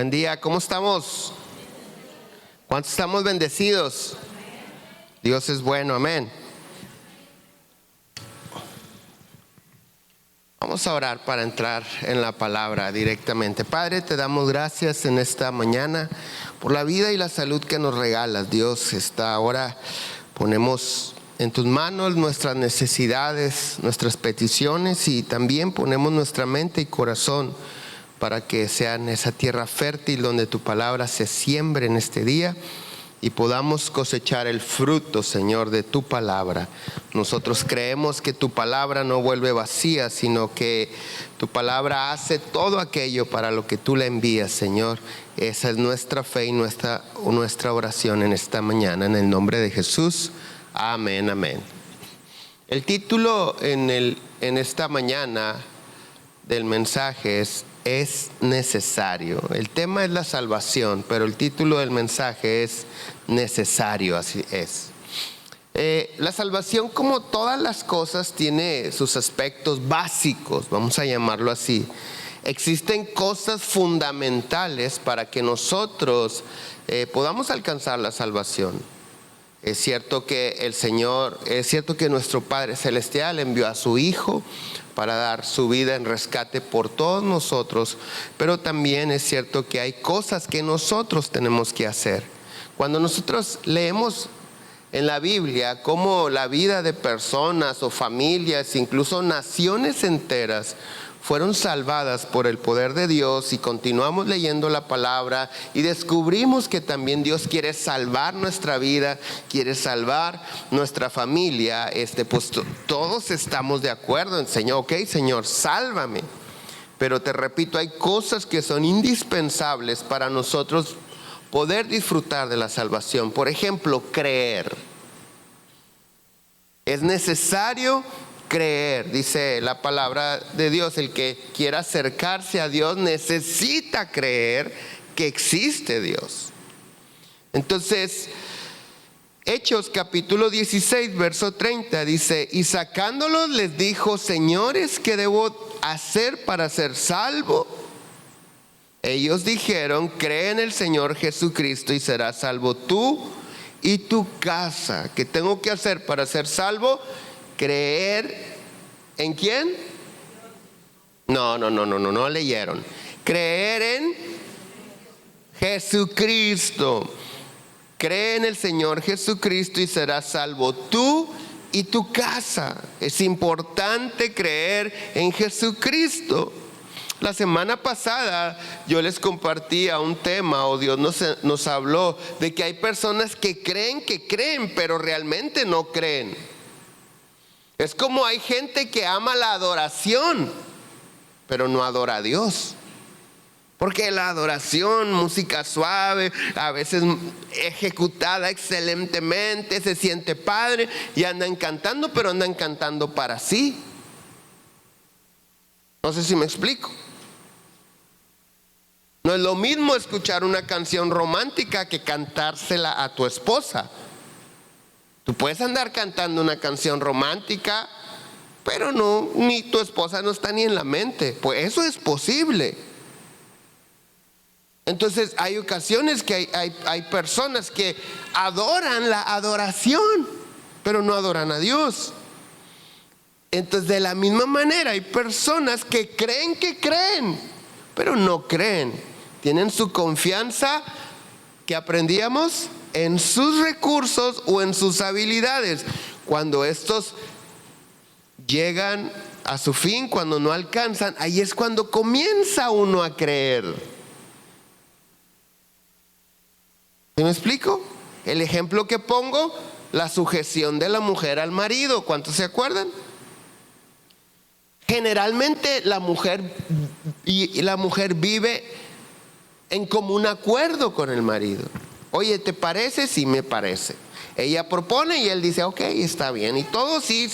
Buen día, ¿cómo estamos? ¿Cuántos estamos bendecidos? Dios es bueno, amén. Vamos a orar para entrar en la palabra directamente. Padre, te damos gracias en esta mañana por la vida y la salud que nos regalas. Dios, esta hora ponemos en tus manos nuestras necesidades, nuestras peticiones, y también ponemos nuestra mente y corazón para que sean esa tierra fértil donde tu palabra se siembre en este día y podamos cosechar el fruto, Señor, de tu palabra. Nosotros creemos que tu palabra no vuelve vacía, sino que tu palabra hace todo aquello para lo que tú la envías, Señor. Esa es nuestra fe y nuestra oración en esta mañana, en el nombre de Jesús. Amén, amén. El título en esta mañana del mensaje es necesario. El tema es la salvación, pero el título del mensaje es necesario, así es. La salvación, como todas las cosas, tiene sus aspectos básicos, vamos a llamarlo así. Existen cosas fundamentales para que nosotros podamos alcanzar la salvación. Es cierto que nuestro Padre Celestial envió a su Hijo para dar su vida en rescate por todos nosotros, pero también es cierto que hay cosas que nosotros tenemos que hacer. Cuando nosotros leemos en la Biblia cómo la vida de personas o familias, incluso naciones enteras, fueron salvadas por el poder de Dios, y continuamos leyendo la palabra y descubrimos que también Dios quiere salvar nuestra vida, quiere salvar nuestra familia, pues todos estamos de acuerdo en Señor, ok, Señor, sálvame. Pero te repito, hay cosas que son indispensables para nosotros poder disfrutar de la salvación. Por ejemplo, creer. Es necesario creer, dice la palabra de Dios. El que quiera acercarse a Dios necesita creer que existe Dios. Entonces, Hechos capítulo 16, verso 30 dice: y sacándolos les dijo: señores, ¿qué debo hacer para ser salvo? Ellos dijeron: cree en el Señor Jesucristo y serás salvo tú y tu casa. ¿Qué tengo que hacer para ser salvo? Creer ¿en quién? No leyeron. Creer en Jesucristo. Cree en el Señor Jesucristo y serás salvo tú y tu casa. Es importante creer en Jesucristo. La semana pasada yo les compartía un tema, o Dios nos habló de que hay personas que creen, pero realmente no creen. Es como hay gente que ama la adoración, pero no adora a Dios. Porque la adoración, música suave, a veces ejecutada excelentemente, se siente padre y andan cantando, pero andan cantando para sí. No sé si me explico. No es lo mismo escuchar una canción romántica que cantársela a tu esposa. Tú puedes andar cantando una canción romántica, pero ni tu esposa no está ni en la mente. Pues eso es posible. Entonces hay ocasiones que hay personas que adoran la adoración, pero no adoran a Dios. Entonces, de la misma manera, hay personas que creen, pero no creen. Tienen su confianza, que aprendíamos, en sus recursos o en sus habilidades. Cuando estos llegan a su fin, cuando no alcanzan, ahí es cuando comienza uno a creer. ¿Sí me explico? El ejemplo que pongo, la sujeción de la mujer al marido. ¿Cuántos se acuerdan? Generalmente la mujer vive en común acuerdo con el marido. Oye, ¿te parece? Sí, me parece. Ella propone y él dice: ok, está bien. Y todo sí.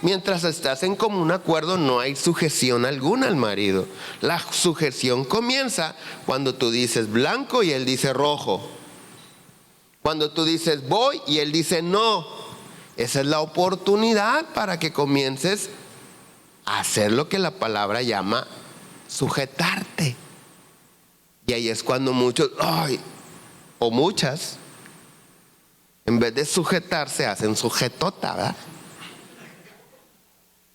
Mientras estás en común acuerdo, no hay sujeción alguna al marido. La sujeción comienza cuando tú dices blanco y él dice rojo. Cuando tú dices voy y él dice no. Esa es la oportunidad para que comiences a hacer lo que la palabra llama sujetarte. Y ahí es cuando muchos, o muchas, en vez de sujetarse, hacen sujetota, ¿verdad?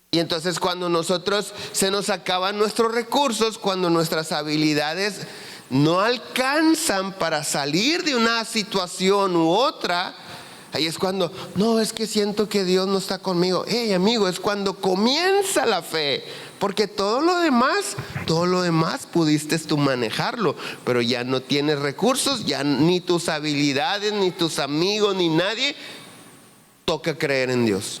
Y entonces cuando nosotros se nos acaban nuestros recursos, cuando nuestras habilidades no alcanzan para salir de una situación u otra, ahí es cuando, no, es que siento que Dios no está conmigo. Hey, amigo, es cuando comienza la fe. Porque todo lo demás pudiste tú manejarlo, pero ya no tienes recursos, ya ni tus habilidades, ni tus amigos, ni nadie. Toca creer en Dios.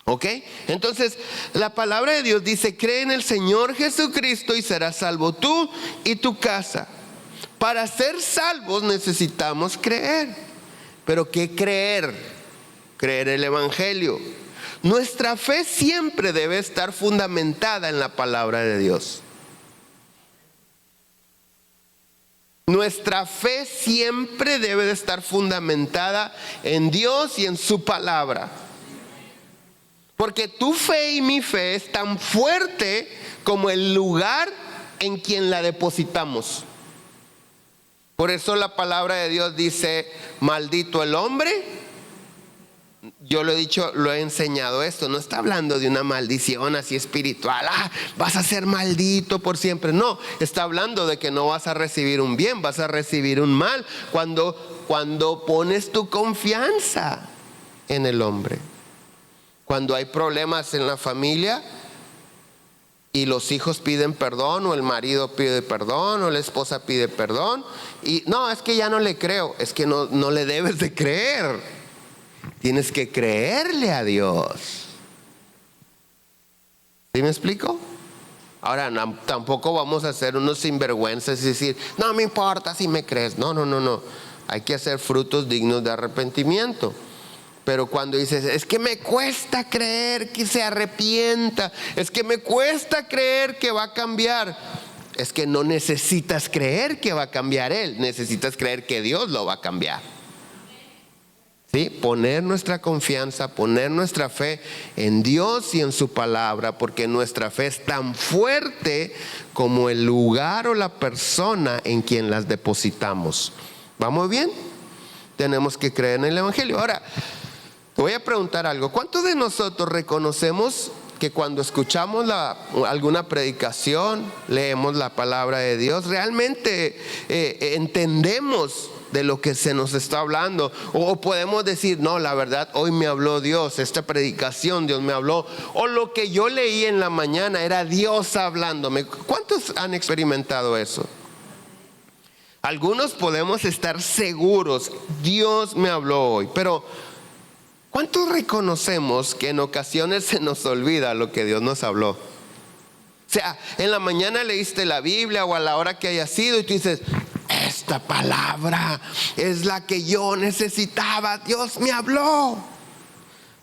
¿Ok? Entonces, la palabra de Dios dice, cree en el Señor Jesucristo y serás salvo tú y tu casa. Para ser salvos necesitamos creer. ¿Pero qué creer? Creer el Evangelio. Nuestra fe siempre debe estar fundamentada en la palabra de Dios. Nuestra fe siempre debe de estar fundamentada en Dios y en su palabra. Porque tu fe y mi fe es tan fuerte como el lugar en quien la depositamos. Por eso la palabra de Dios dice, maldito el hombre. Yo lo he dicho, lo he enseñado esto. No está hablando de una maldición así espiritual. Vas a ser maldito por siempre. No, está hablando de que no vas a recibir un bien, vas a recibir un mal. Cuando pones tu confianza en el hombre. Cuando hay problemas en la familia y los hijos piden perdón, o el marido pide perdón, o la esposa pide perdón. Y no, es que ya no le creo. Es que no le debes de creer. Tienes que creerle a Dios. ¿Sí me explico? Ahora, tampoco vamos a ser unos sinvergüenzas y decir, no me importa si me crees. No. Hay que hacer frutos dignos de arrepentimiento. Pero cuando dices, es que me cuesta creer que se arrepienta, es que me cuesta creer que va a cambiar. Es que no necesitas creer que va a cambiar Él, necesitas creer que Dios lo va a cambiar. ¿Sí? Poner nuestra confianza, poner nuestra fe en Dios y en su palabra, porque nuestra fe es tan fuerte como el lugar o la persona en quien las depositamos. ¿Vamos bien? Tenemos que creer en el Evangelio. Ahora, te voy a preguntar algo. ¿Cuántos de nosotros reconocemos que cuando escuchamos alguna predicación, leemos la palabra de Dios, realmente entendemos de lo que se nos está hablando? O podemos decir, no, la verdad, hoy me habló Dios, esta predicación Dios me habló, o lo que yo leí en la mañana era Dios hablándome. ¿Cuántos han experimentado eso? Algunos podemos estar seguros, Dios me habló hoy, pero ¿cuántos reconocemos que en ocasiones se nos olvida lo que Dios nos habló? O sea, en la mañana leíste la Biblia o a la hora que haya sido y tú dices, esta palabra es la que yo necesitaba, Dios me habló.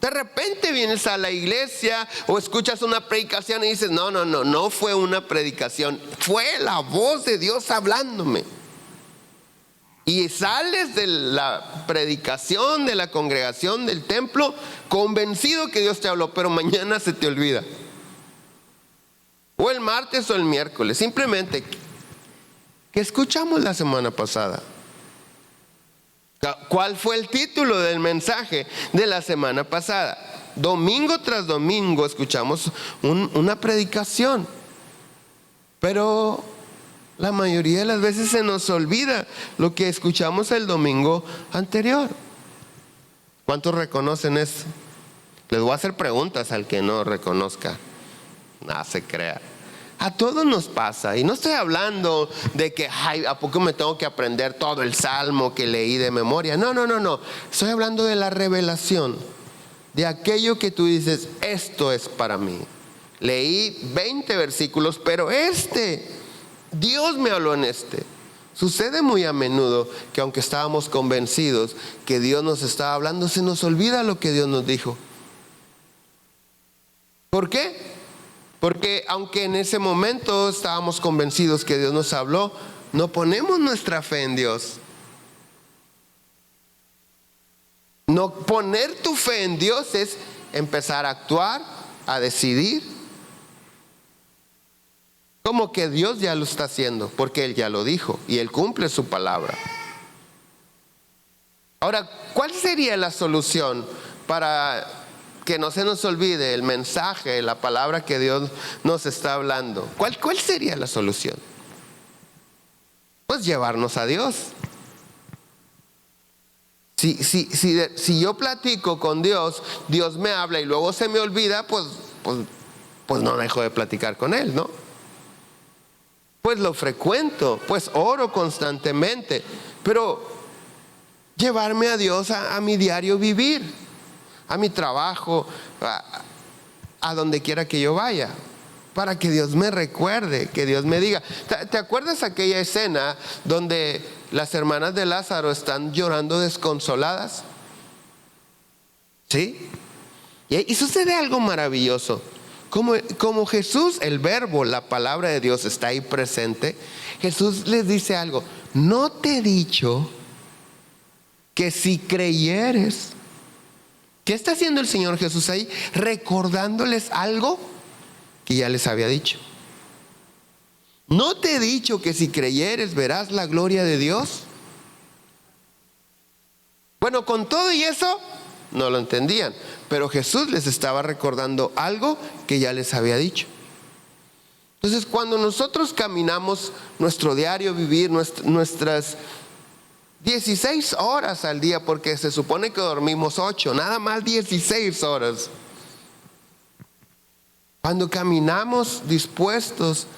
De repente vienes a la iglesia o escuchas una predicación y dices, no fue una predicación, fue la voz de Dios hablándome. Y sales de la predicación, de la congregación, del templo, convencido que Dios te habló, pero mañana se te olvida. O el martes o el miércoles. Simplemente, ¿qué escuchamos la semana pasada? ¿Cuál fue el título del mensaje de la semana pasada? Domingo tras domingo escuchamos una predicación, pero la mayoría de las veces se nos olvida lo que escuchamos el domingo anterior. ¿Cuántos reconocen eso? Les voy a hacer preguntas al que no reconozca. Nada se crea. A todos nos pasa. Y no estoy hablando de que, ¿a poco me tengo que aprender todo el salmo que leí de memoria? No. Estoy hablando de la revelación. De aquello que tú dices, esto es para mí. Leí 20 versículos, pero Dios me habló en este. Sucede muy a menudo que aunque estábamos convencidos que Dios nos estaba hablando, se nos olvida lo que Dios nos dijo. ¿Por qué? Porque aunque en ese momento estábamos convencidos que Dios nos habló, no ponemos nuestra fe en Dios. No poner tu fe en Dios es empezar a actuar, a decidir. Como que Dios ya lo está haciendo, porque Él ya lo dijo y Él cumple su palabra. Ahora, ¿cuál sería la solución para que no se nos olvide el mensaje, la palabra que Dios nos está hablando? ¿Cuál sería la solución? Pues llevarnos a Dios. Si yo platico con Dios, Dios me habla y luego se me olvida, pues no dejo de platicar con Él, ¿no? Pues lo frecuento, pues oro constantemente, pero llevarme a Dios a mi diario vivir, a mi trabajo, a donde quiera que yo vaya, para que Dios me recuerde, que Dios me diga. ¿Te acuerdas aquella escena donde las hermanas de Lázaro están llorando desconsoladas? ¿Sí? Y sucede algo maravilloso. Como Jesús, el verbo, la palabra de Dios está ahí presente, Jesús les dice algo: ¿no te he dicho que si creyeres? ¿Qué está haciendo el Señor Jesús ahí? Recordándoles algo que ya les había dicho. ¿No te he dicho que si creyeres verás la gloria de Dios? Bueno, con todo y eso no lo entendían, pero Jesús les estaba recordando algo que ya les había dicho. Entonces, cuando nosotros caminamos nuestro diario vivir, nuestras 16 horas al día, porque se supone que dormimos 8, nada más 16 horas. Cuando caminamos dispuestos,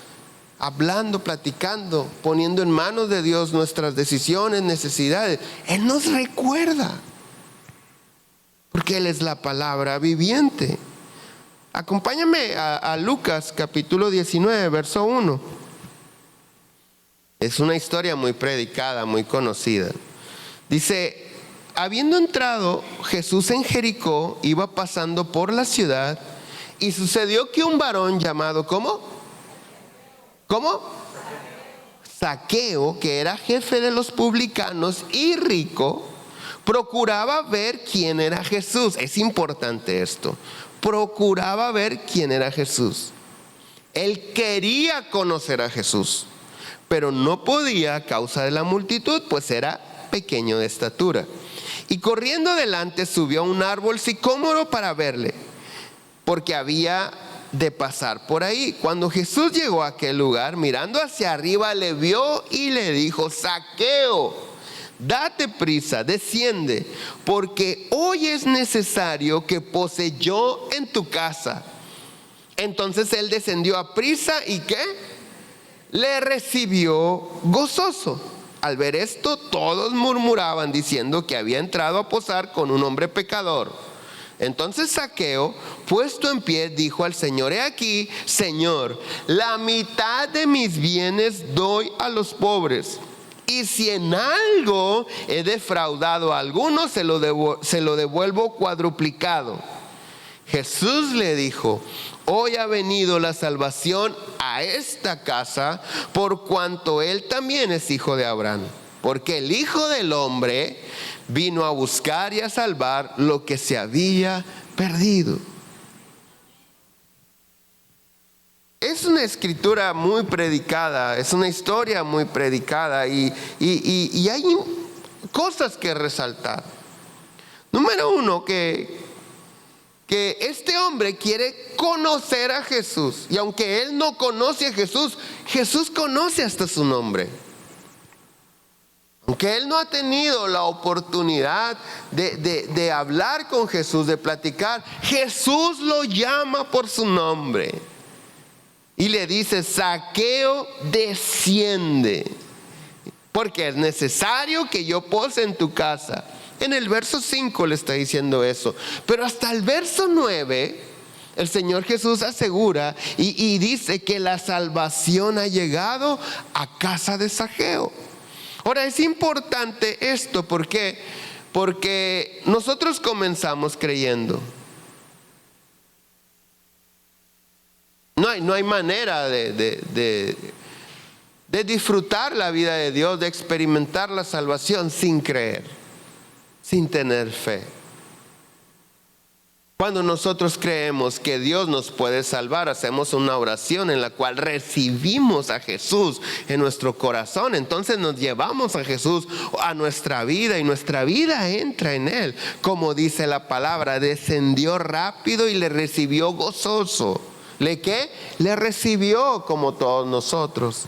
hablando, platicando, poniendo en manos de Dios nuestras decisiones, necesidades, Él nos recuerda, porque Él es la palabra viviente. Acompáñame a Lucas capítulo 19, verso 1. Es una historia muy predicada, muy conocida. Dice: habiendo entrado Jesús en Jericó, iba pasando por la ciudad, y sucedió que un varón llamado, ¿cómo? Zaqueo, que era jefe de los publicanos y rico, procuraba ver quién era Jesús. Es importante esto. Procuraba ver quién era Jesús. Él quería conocer a Jesús, pero no podía a causa de la multitud, pues era pequeño de estatura. Y corriendo adelante subió a un árbol sicómoro para verle, porque había de pasar por ahí. Cuando Jesús llegó a aquel lugar, mirando hacia arriba, le vio y le dijo: Zaqueo, date prisa, desciende, porque hoy es necesario que pose yo en tu casa. Entonces él descendió a prisa y ¿qué? Le recibió gozoso. Al ver esto, todos murmuraban diciendo que había entrado a posar con un hombre pecador. Entonces Zaqueo, puesto en pie, dijo al Señor: he aquí, Señor, la mitad de mis bienes doy a los pobres, y si en algo he defraudado a alguno, se lo devuelvo cuadruplicado. Jesús le dijo: hoy ha venido la salvación a esta casa, por cuanto él también es hijo de Abraham. Porque el Hijo del Hombre vino a buscar y a salvar lo que se había perdido. Es una escritura muy predicada, es una historia muy predicada, y hay cosas que resaltar. Número uno, que este hombre quiere conocer a Jesús, y aunque él no conoce a Jesús, Jesús conoce hasta su nombre. Aunque él no ha tenido la oportunidad de hablar con Jesús, de platicar, Jesús lo llama por su nombre y le dice: Zaqueo, desciende, porque es necesario que yo pose en tu casa. En el verso 5 le está diciendo eso, pero hasta el verso 9 el Señor Jesús asegura y dice que la salvación ha llegado a casa de Zaqueo. Ahora, es importante esto porque nosotros comenzamos creyendo. No hay manera de disfrutar la vida de Dios, de experimentar la salvación sin creer, sin tener fe. Cuando nosotros creemos que Dios nos puede salvar, hacemos una oración en la cual recibimos a Jesús en nuestro corazón. Entonces nos llevamos a Jesús a nuestra vida y nuestra vida entra en Él. Como dice la palabra, descendió rápido y le recibió gozoso. ¿Le qué? Le recibió como todos nosotros.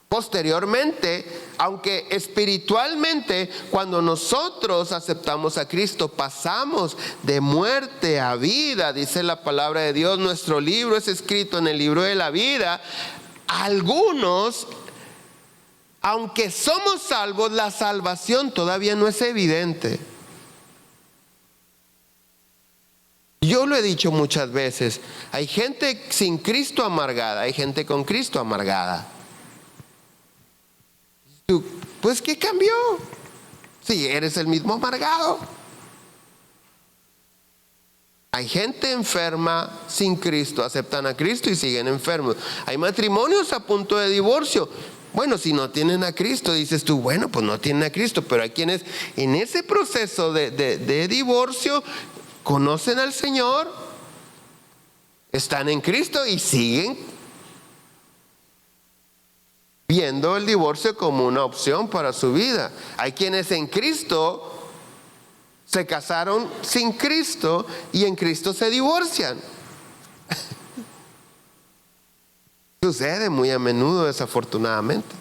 Posteriormente, aunque espiritualmente, cuando nosotros aceptamos a Cristo, pasamos de muerte a vida, dice la palabra de Dios. Nuestro libro es escrito en el libro de la vida. Algunos, aunque somos salvos, la salvación todavía no es evidente. Yo lo he dicho muchas veces, hay gente sin Cristo amargada, hay gente con Cristo amargada. Pues ¿qué cambió? Si eres el mismo amargado. Hay gente enferma sin Cristo, aceptan a Cristo y siguen enfermos. Hay matrimonios a punto de divorcio. Bueno, si no tienen a Cristo, dices tú, bueno, pues no tienen a Cristo. Pero hay quienes en ese proceso de divorcio conocen al Señor, están en Cristo y siguen viendo el divorcio como una opción para su vida. Hay quienes en Cristo se casaron sin Cristo y en Cristo se divorcian. Sucede muy a menudo, desafortunadamente.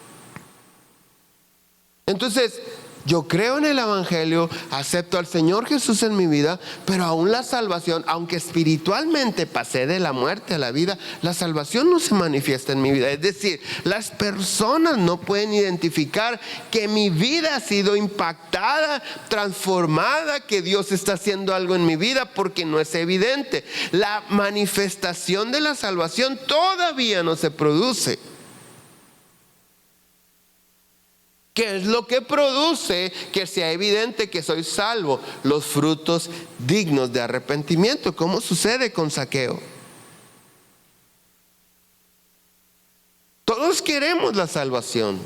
Entonces, yo creo en el Evangelio, acepto al Señor Jesús en mi vida, pero aún la salvación, aunque espiritualmente pasé de la muerte a la vida, la salvación no se manifiesta en mi vida. Es decir, las personas no pueden identificar que mi vida ha sido impactada, transformada, que Dios está haciendo algo en mi vida, porque no es evidente. La manifestación de la salvación todavía no se produce. ¿Qué es lo que produce que sea evidente que soy salvo? Los frutos dignos de arrepentimiento. ¿Cómo sucede con Zaqueo? Todos queremos la salvación.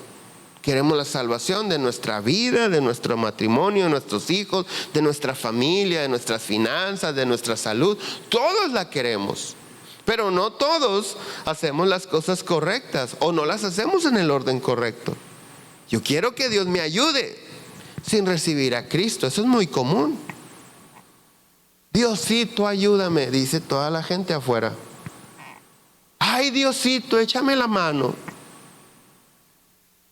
Queremos la salvación de nuestra vida, de nuestro matrimonio, de nuestros hijos, de nuestra familia, de nuestras finanzas, de nuestra salud. Todos la queremos. Pero no todos hacemos las cosas correctas o no las hacemos en el orden correcto. Yo quiero que Dios me ayude sin recibir a Cristo. Eso es muy común. Diosito, ayúdame, dice toda la gente afuera. Ay, Diosito, échame la mano.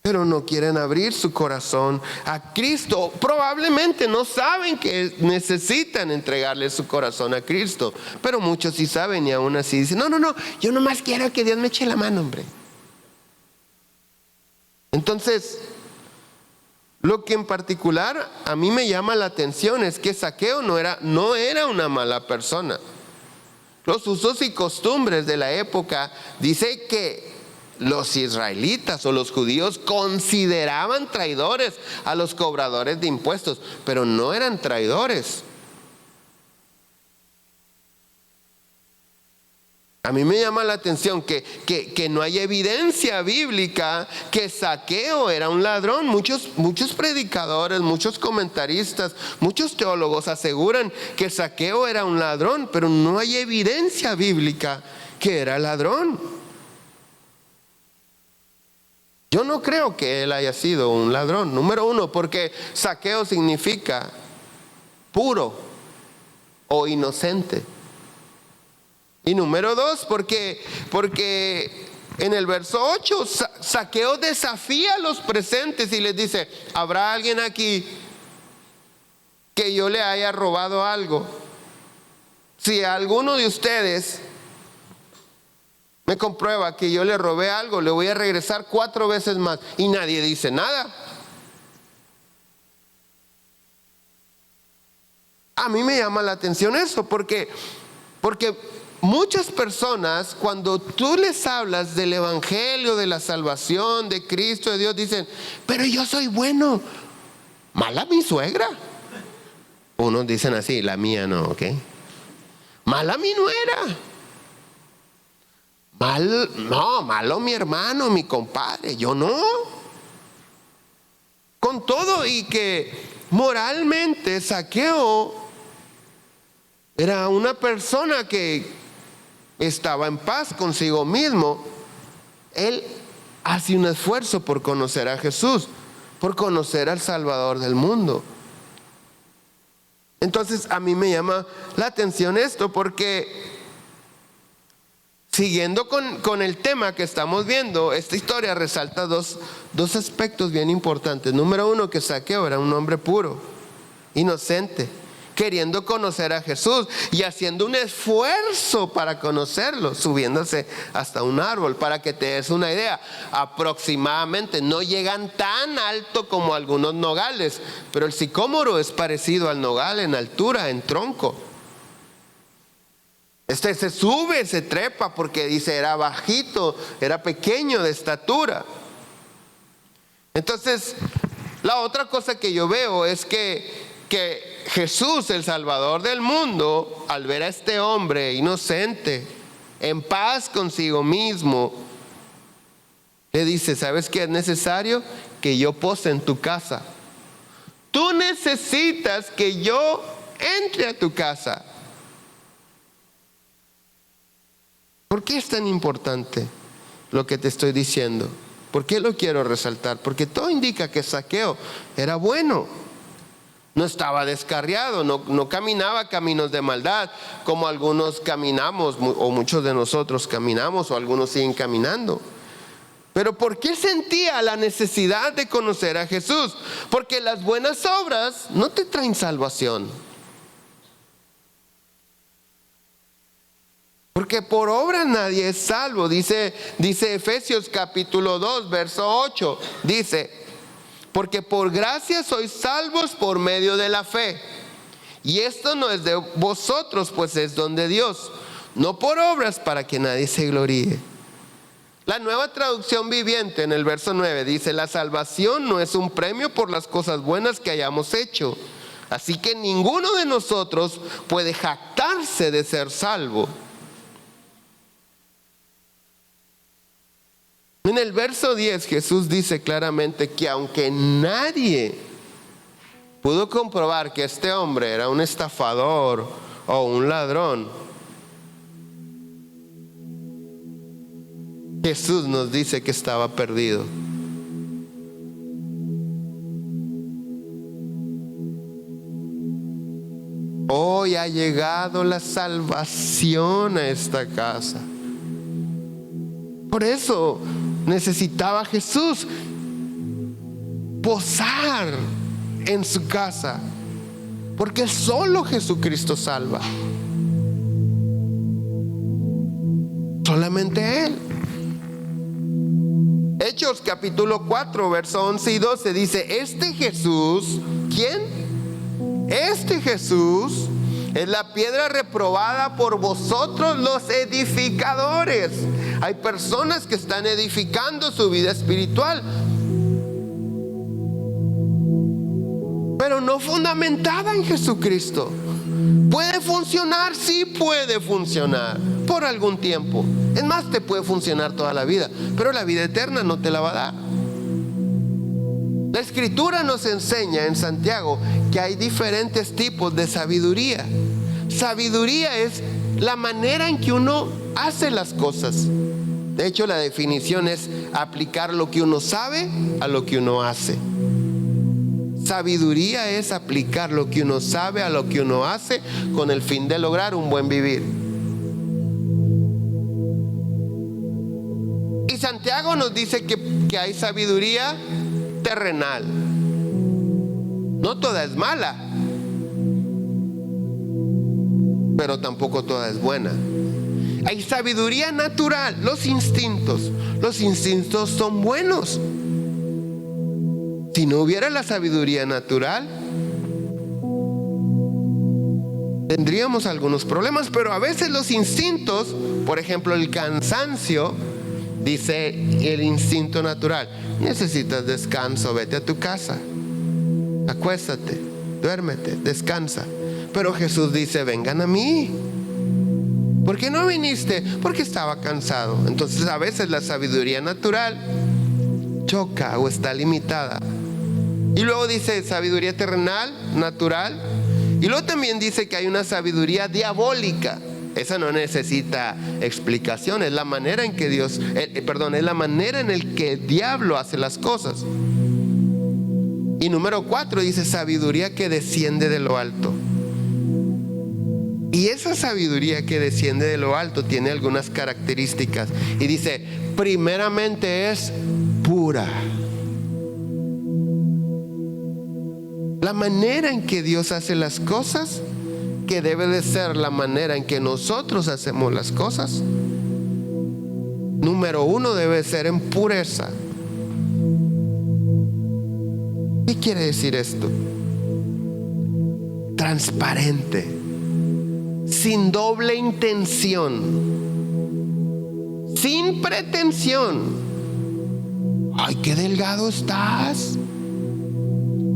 Pero no quieren abrir su corazón a Cristo. Probablemente no saben que necesitan entregarle su corazón a Cristo. Pero muchos sí saben y aún así dicen, no, yo nomás quiero que Dios me eche la mano, hombre. Entonces, lo que en particular a mí me llama la atención es que Zaqueo no era una mala persona. Los usos y costumbres de la época dice que los israelitas o los judíos consideraban traidores a los cobradores de impuestos, pero no eran traidores. A mí me llama la atención que no hay evidencia bíblica que Zaqueo era un ladrón. Muchos predicadores, muchos comentaristas, muchos teólogos aseguran que Zaqueo era un ladrón, pero no hay evidencia bíblica que era ladrón. Yo no creo que él haya sido un ladrón. Número uno, porque Zaqueo significa puro o inocente. Y número dos, porque en el verso 8, Zaqueo desafía a los presentes y les dice, ¿habrá alguien aquí que yo le haya robado algo? Si a alguno de ustedes me comprueba que yo le robé algo, le voy a regresar 4 veces más. Y nadie dice nada. A mí me llama la atención eso, porque muchas personas, cuando tú les hablas del evangelio, de la salvación, de Cristo, de Dios, dicen, pero yo soy bueno. Mala mi suegra. Unos dicen así, la mía no, ¿ok? Mala mi nuera. Malo mi hermano, mi compadre. Yo no. Con todo y que moralmente Zaqueo Era una persona que estaba en paz consigo mismo. Él hace un esfuerzo por conocer a Jesús, por conocer al Salvador del mundo. Entonces a mí me llama la atención esto, porque siguiendo con el tema que estamos viendo, esta historia resalta dos aspectos bien importantes. Número uno, que Zaqueo era un hombre puro, inocente, queriendo conocer a Jesús y haciendo un esfuerzo para conocerlo, subiéndose hasta un árbol. Para que te des una idea, aproximadamente, no llegan tan alto como algunos nogales, pero el sicómoro es parecido al nogal en altura, en tronco. Este se sube, se trepa, porque dice era bajito, era pequeño de estatura. Entonces, la otra cosa que yo veo es que Jesús, el Salvador del mundo, al ver a este hombre inocente, en paz consigo mismo, le dice: ¿sabes qué es necesario? Que yo pose en tu casa. Tú necesitas que yo entre a tu casa. ¿Por qué es tan importante lo que te estoy diciendo? ¿Por qué lo quiero resaltar? Porque todo indica que Zaqueo era bueno. No estaba descarriado, no caminaba caminos de maldad como algunos caminamos, o muchos de nosotros caminamos, o algunos siguen caminando. Pero ¿por qué sentía la necesidad de conocer a Jesús? Porque las buenas obras no te traen salvación. Porque por obra nadie es salvo. Dice Efesios capítulo 2, verso 8. Dice: porque por gracia sois salvos por medio de la fe. Y esto no es de vosotros, pues es don de Dios, no por obras, para que nadie se gloríe. La Nueva Traducción Viviente, en el verso 9, dice: la salvación no es un premio por las cosas buenas que hayamos hecho. Así que ninguno de nosotros puede jactarse de ser salvo. En el verso 10 Jesús dice claramente que aunque nadie pudo comprobar que este hombre era un estafador o un ladrón, Jesús nos dice que estaba perdido. Hoy ha llegado la salvación a esta casa. Por eso necesitaba Jesús posar en su casa, porque solo Jesucristo salva. Solamente Él. Hechos capítulo 4, verso 11 y 12 dice: este Jesús, ¿quién? Este Jesús es la piedra reprobada por vosotros los edificadores. Hay personas que están edificando su vida espiritual, pero no fundamentada en Jesucristo. ¿Puede funcionar? Sí puede funcionar por algún tiempo. Es más, te puede funcionar toda la vida, pero la vida eterna no te la va a dar. La Escritura nos enseña en Santiago que hay diferentes tipos de sabiduría. Sabiduría es la manera en que uno hace las cosas. De hecho, la definición es aplicar lo que uno sabe a lo que uno hace. Sabiduría es aplicar lo que uno sabe a lo que uno hace con el fin de lograr un buen vivir. Y Santiago nos dice que hay sabiduría terrenal. No toda es mala, pero tampoco toda es buena. Hay sabiduría natural, los instintos. Los instintos son buenos. Si no hubiera la sabiduría natural, tendríamos algunos problemas. Pero a veces los instintos, por ejemplo el cansancio, dice el instinto natural: necesitas descanso, vete a tu casa, acuéstate, duérmete, descansa. Pero Jesús dice: vengan a mí. ¿Por qué no viniste? Porque estaba cansado. Entonces a veces la sabiduría natural choca o está limitada. Y luego dice sabiduría terrenal, natural, Y luego también dice que hay una sabiduría diabólica. Esa no necesita explicación, es la manera en que es la manera en el que el diablo hace las cosas. Y número 4 dice sabiduría que desciende de lo alto. Y esa sabiduría que desciende de lo alto tiene algunas características. Y dice, primeramente es pura. La manera en que Dios hace las cosas, que debe de ser la manera en que nosotros hacemos las cosas, número 1 debe ser en pureza. ¿Qué quiere decir esto? Transparente, sin doble intención, sin pretensión. Ay, qué delgado estás.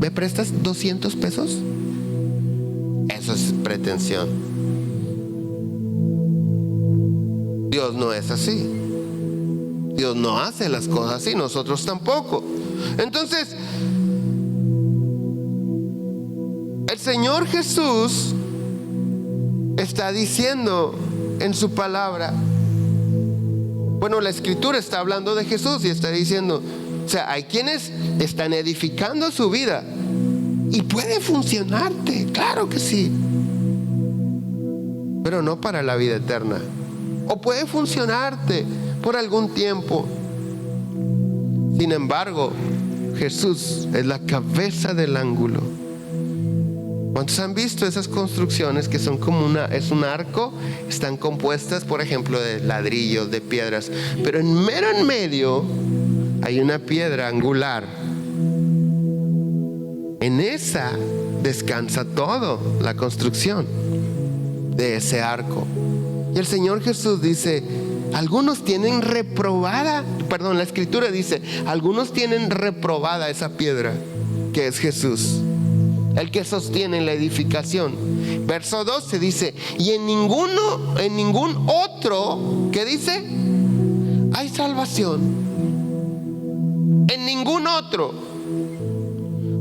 ¿Me prestas 200 pesos? Eso es pretensión. Dios no es así. Dios no hace las cosas así, nosotros tampoco. Entonces, el Señor Jesús está diciendo en su palabra, bueno, la Escritura está hablando de Jesús y está diciendo, o sea, hay quienes están edificando su vida y puede funcionarte, claro que sí, pero no para la vida eterna. O puede funcionarte por algún tiempo. Sin embargo, Jesús es la cabeza del ángulo. ¿Cuántos han visto esas construcciones que son como es un arco? Están compuestas, por ejemplo, de ladrillos, de piedras, pero en medio hay una piedra angular. En esa descansa todo la construcción de ese arco. Y el Señor Jesús dice, algunos tienen reprobada, la Escritura dice, algunos tienen reprobada esa piedra que es Jesús, el que sostiene la edificación. Verso 12 dice, y en ningún otro, ¿qué dice? Hay salvación. En ningún otro,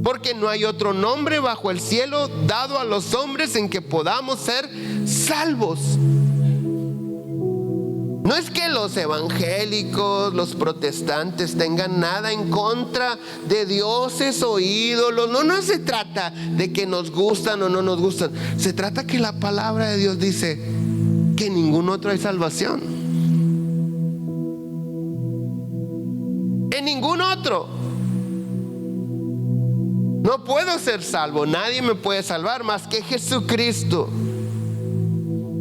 porque no hay otro nombre bajo el cielo dado a los hombres en que podamos ser salvos. No es que los evangélicos, los protestantes tengan nada en contra de dioses o ídolos. No se trata de que nos gustan o no nos gustan. Se trata que la palabra de Dios dice que en ningún otro hay salvación. En ningún otro. No puedo ser salvo, nadie me puede salvar más que Jesucristo.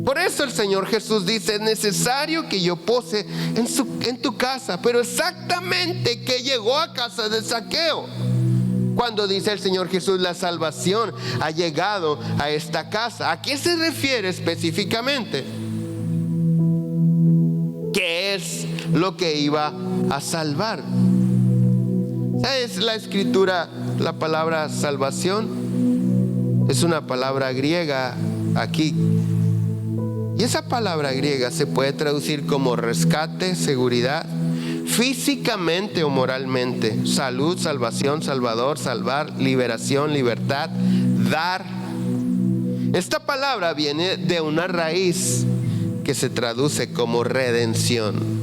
Por eso el Señor Jesús dice, es necesario que yo pose en tu casa. Pero exactamente que llegó a casa de Zaqueo. Cuando dice el Señor Jesús, la salvación ha llegado a esta casa, ¿a qué se refiere específicamente? ¿Qué es lo que iba a salvar? ¿Sabes? La Escritura, la palabra salvación es una palabra griega aquí. Y esa palabra griega se puede traducir como rescate, seguridad, físicamente o moralmente, salud, salvación, salvador, salvar, liberación, libertad, dar. Esta palabra viene de una raíz que se traduce como redención.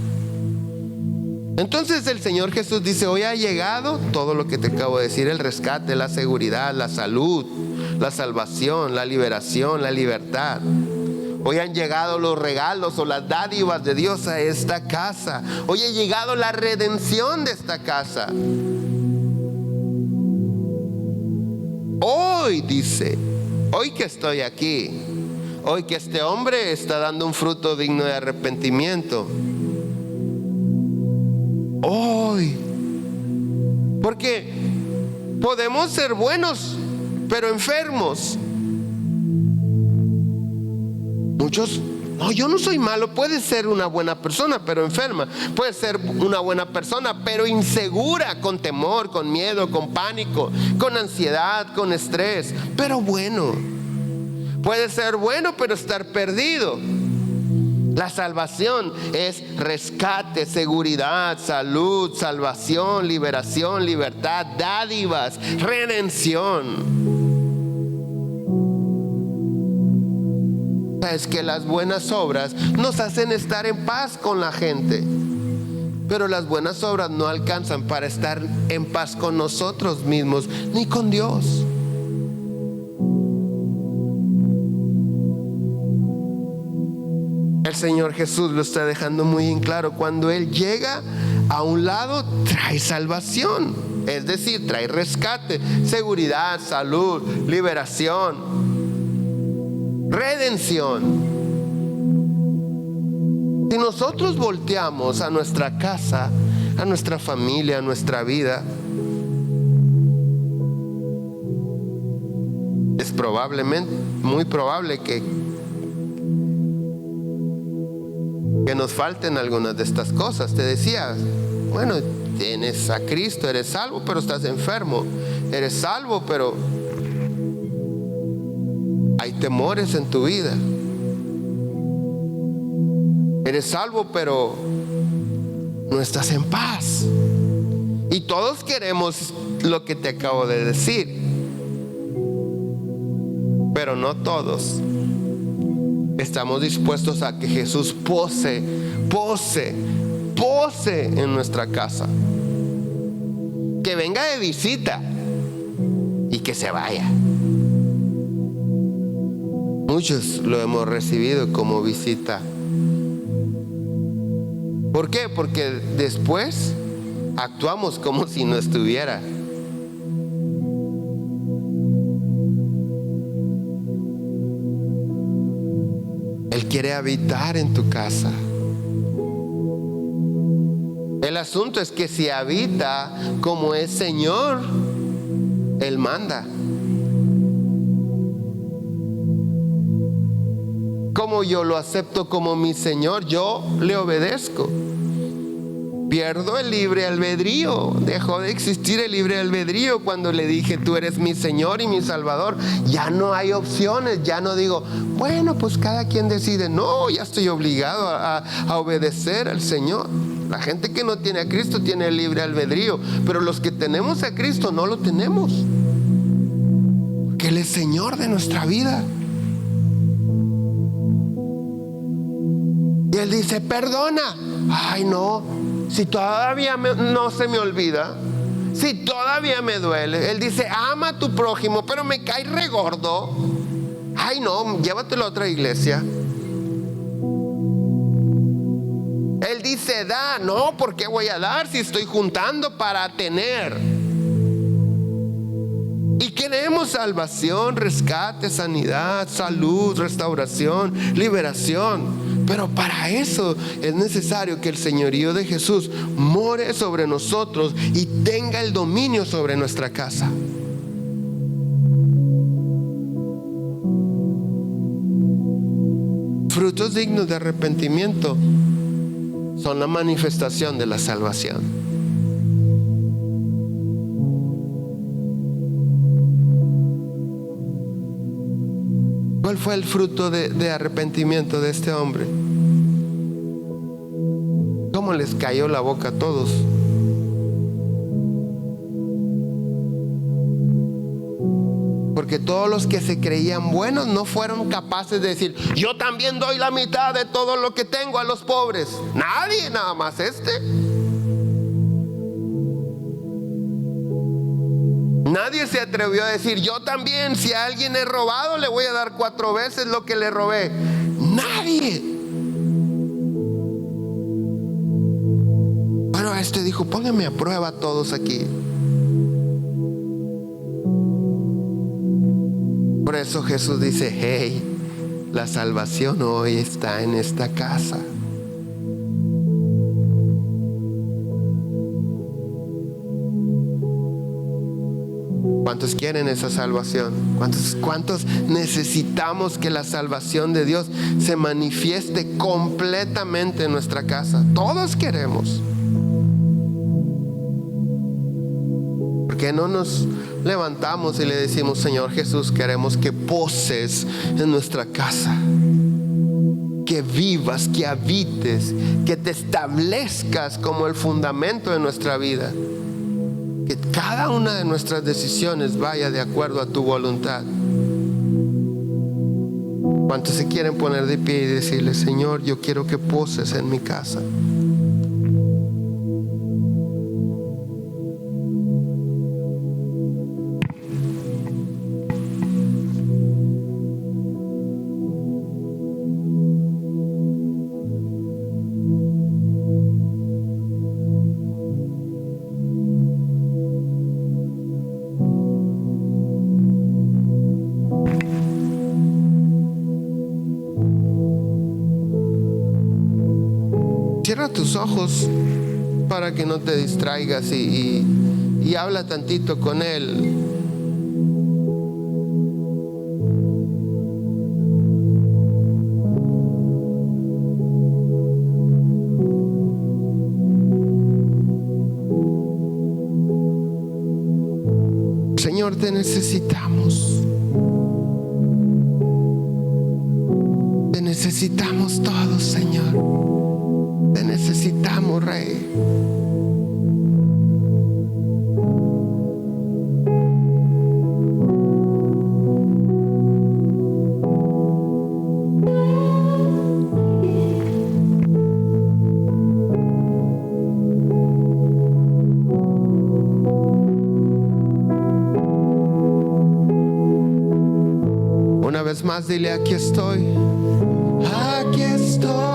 Entonces el Señor Jesús dice, hoy ha llegado todo lo que te acabo de decir, el rescate, la seguridad, la salud, la salvación, la liberación, la libertad. Hoy han llegado los regalos o las dádivas de Dios a esta casa. Hoy ha llegado la redención de esta casa. Hoy dice, hoy que estoy aquí, hoy que este hombre está dando un fruto digno de arrepentimiento. Hoy. Porque podemos ser buenos, pero enfermos. Muchos, no, yo no soy malo. Puede ser una buena persona, pero enferma. Puede ser una buena persona, pero insegura, con temor, con miedo, con pánico, con ansiedad, con estrés, pero bueno. Puede ser bueno, pero estar perdido. La salvación es rescate, seguridad, salud, salvación, liberación, libertad, dádivas, redención. Es que las buenas obras nos hacen estar en paz con la gente, pero las buenas obras no alcanzan para estar en paz con nosotros mismos ni con Dios. El Señor Jesús lo está dejando muy en claro. Cuando Él llega a un lado, trae salvación, es decir, trae rescate, seguridad, salud, liberación, redención. Si nosotros volteamos a nuestra casa, a nuestra familia, a nuestra vida, es muy probable que nos falten algunas de estas cosas. Te decía, bueno, tienes a Cristo, eres salvo, pero estás enfermo. Eres salvo, pero hay temores en tu vida. Eres salvo, pero no estás en paz. Y todos queremos lo que te acabo de decir, pero no todos estamos dispuestos a que Jesús pose en nuestra casa, que venga de visita y que se vaya. Muchos lo hemos recibido como visita. ¿Por qué? Porque después actuamos como si no estuviera. Él quiere habitar en tu casa. El asunto es que si habita como es Señor, Él manda. Como yo lo acepto como mi Señor, yo le obedezco. Pierdo el libre albedrío. Dejó de existir el libre albedrío cuando le dije: tú eres mi Señor y mi Salvador. Ya no hay opciones. Ya no digo, bueno, pues cada quien decide. No, ya estoy obligado a obedecer al Señor. La gente que no tiene a Cristo tiene el libre albedrío, pero los que tenemos a Cristo no lo tenemos, porque Él es Señor de nuestra vida. Y Él dice: perdona. Ay, no, si todavía no se me olvida, si todavía me duele. Él dice: ama a tu prójimo, pero me cae regordo. Ay, no, llévatelo a otra iglesia. Él dice: da. No, ¿por qué voy a dar si estoy juntando para tener? Y queremos salvación, rescate, sanidad, salud, restauración, liberación. Pero para eso es necesario que el señorío de Jesús more sobre nosotros y tenga el dominio sobre nuestra casa. Frutos dignos de arrepentimiento son la manifestación de la salvación. ¿Cuál fue el fruto de arrepentimiento de este hombre? ¿Cómo les cayó la boca a todos? Porque todos los que se creían buenos no fueron capaces de decir: yo también doy la mitad de todo lo que tengo a los pobres. Nadie, nada más este. Nadie se atrevió a decir: yo también, si a alguien he robado, le voy a dar 4 veces lo que le robé. Nadie. Bueno, este dijo: pónganme a prueba todos aquí. Por eso Jesús dice: hey, la salvación hoy está en esta casa. ¿Cuántos quieren esa salvación? ¿Cuántos necesitamos que la salvación de Dios se manifieste completamente en nuestra casa? Todos queremos. ¿Por qué no nos levantamos y le decimos: Señor Jesús, queremos que poses en nuestra casa, que vivas, que habites, que te establezcas como el fundamento de nuestra vida? Que cada una de nuestras decisiones vaya de acuerdo a tu voluntad. ¿Cuántos se quieren poner de pie y decirle: Señor, yo quiero que poses en mi casa? Cierra tus ojos para que no te distraigas y habla tantito con Él. Señor, te necesitamos. Te necesitamos todos, Señor. Te necesitamos, Rey. Una vez más, dile: aquí estoy. Aquí estoy.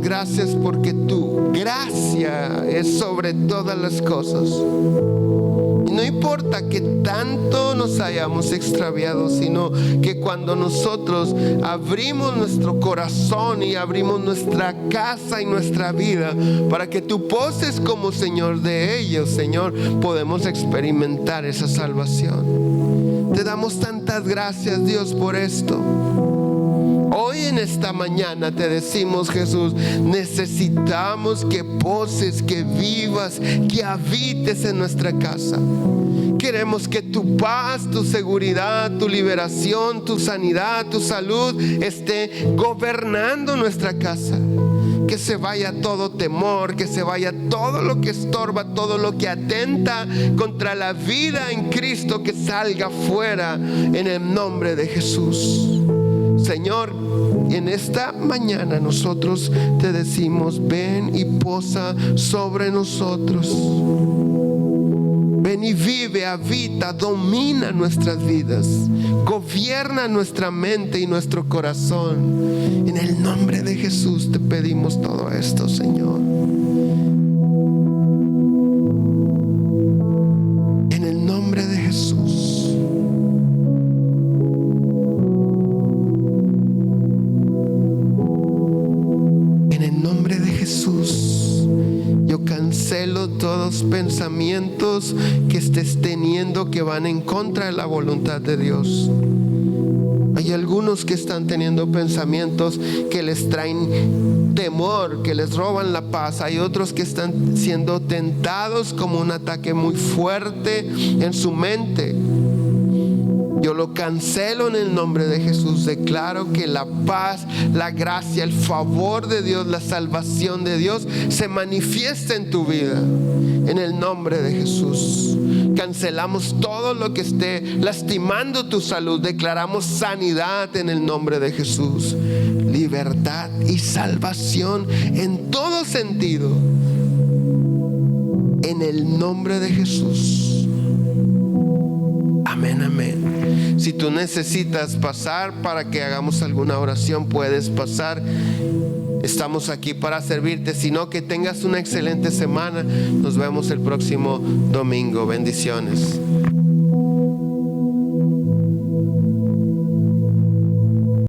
Gracias porque tu gracia es sobre todas las cosas. Y no importa que tanto nos hayamos extraviado, sino que cuando nosotros abrimos nuestro corazón y abrimos nuestra casa y nuestra vida para que tú poses como Señor de ellos, Señor, podemos experimentar esa salvación. Te damos tantas gracias, Dios, por esto. Hoy en esta mañana te decimos, Jesús, necesitamos que poses, que vivas, que habites en nuestra casa. Queremos que tu paz, tu seguridad, tu liberación, tu sanidad, tu salud esté gobernando nuestra casa. Que se vaya todo temor, que se vaya todo lo que estorba, todo lo que atenta contra la vida en Cristo, que salga fuera en el nombre de Jesús. Señor, en esta mañana nosotros te decimos: ven y posa sobre nosotros. Ven y vive, habita, domina nuestras vidas, gobierna nuestra mente y nuestro corazón. En el nombre de Jesús te pedimos todo esto, Señor. En el nombre de Jesús. Cancelo todos pensamientos que estés teniendo que van en contra de la voluntad de Dios. Hay algunos que están teniendo pensamientos que les traen temor, que les roban la paz. Hay otros que están siendo tentados como un ataque muy fuerte en su mente. Yo lo cancelo en el nombre de Jesús. Declaro que la paz, la gracia, el favor de Dios, la salvación de Dios se manifiesta en tu vida. En el nombre de Jesús. Cancelamos todo lo que esté lastimando tu salud. Declaramos sanidad en el nombre de Jesús. Libertad y salvación en todo sentido. En el nombre de Jesús. Amén, amén. Si tú necesitas pasar para que hagamos alguna oración, puedes pasar. Estamos aquí para servirte. Si no, que tengas una excelente semana. Nos vemos el próximo domingo. Bendiciones.